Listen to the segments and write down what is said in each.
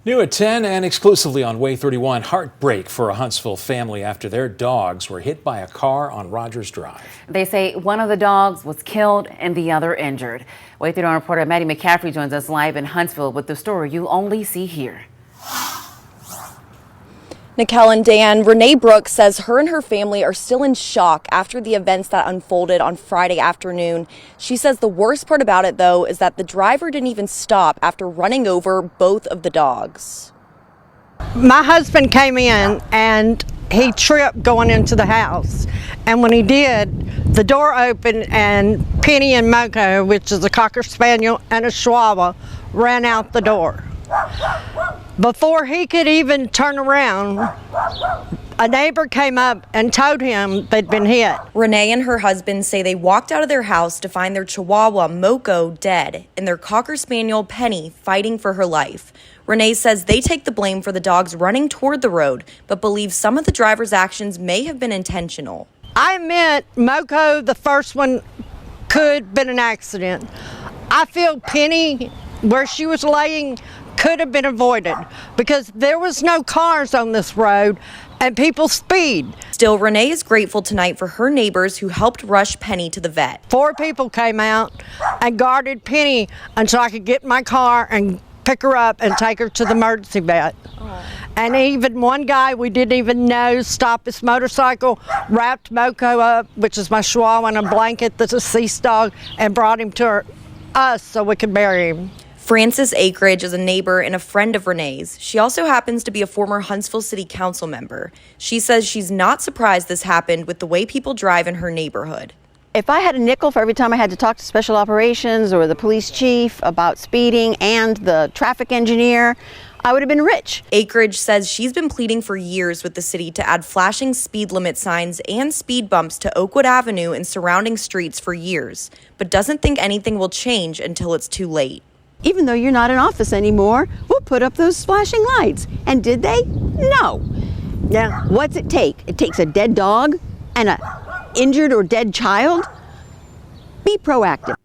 New at 10 and exclusively on Way 31, heartbreak for a Huntsville family after their dogs were hit by a car on Rogers Drive. They say one of the dogs was killed and the other injured. Way 31 reporter Maddie McCaffrey joins us live in Huntsville with the story you'll only see here. Nicole and Dan, Renee Brooks says her and her family are still in shock after the events that unfolded on Friday afternoon. She says the worst part about it, though, is that the driver didn't even stop after running over both of the dogs. My husband came in and he tripped going into the house. And when he did, the door opened and Penny and Moko, which is a Cocker Spaniel and a Chihuahua, ran out the door. Before he could even turn around, a neighbor came up and told him they'd been hit. Renee and her husband say they walked out of their house to find their Chihuahua, Moko, dead, and their Cocker Spaniel, Penny, fighting for her life. Renee says they take the blame for the dogs running toward the road, but believes some of the driver's actions may have been intentional. I admit Moko, the first one, could have been an accident. I feel Penny, where she was laying, could have been avoided because there was no cars on this road and people speed. Still, Renee is grateful tonight for her neighbors who helped rush Penny to the vet. 4 people came out and guarded Penny until I could get in my car and pick her up and take her to the emergency vet. And even one guy we didn't even know stopped his motorcycle, wrapped Moko up, which is my Chihuahua, in a blanket that's a deceased dog, and brought him to us so we could bury him. Frances Akridge is a neighbor and a friend of Renee's. She also happens to be a former Huntsville City Council member. She says she's not surprised this happened with the way people drive in her neighborhood. If I had a nickel for every time I had to talk to special operations or the police chief about speeding and the traffic engineer, I would have been rich. Akridge says she's been pleading for years with the city to add flashing speed limit signs and speed bumps to Oakwood Avenue and surrounding streets for years, but doesn't think anything will change until it's too late. Even though you're not in office anymore, we'll put up those flashing lights. And did they? No. Now, what's it take? It takes a dead dog and an injured or dead child? Be proactive.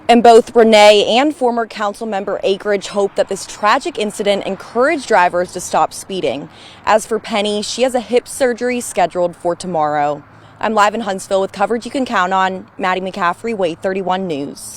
And both Renee and former council member Akridge hope that this tragic incident encouraged drivers to stop speeding. As for Penny, she has a hip surgery scheduled for tomorrow. I'm live in Huntsville with coverage you can count on. Maddie McCaffrey, Way 31 News.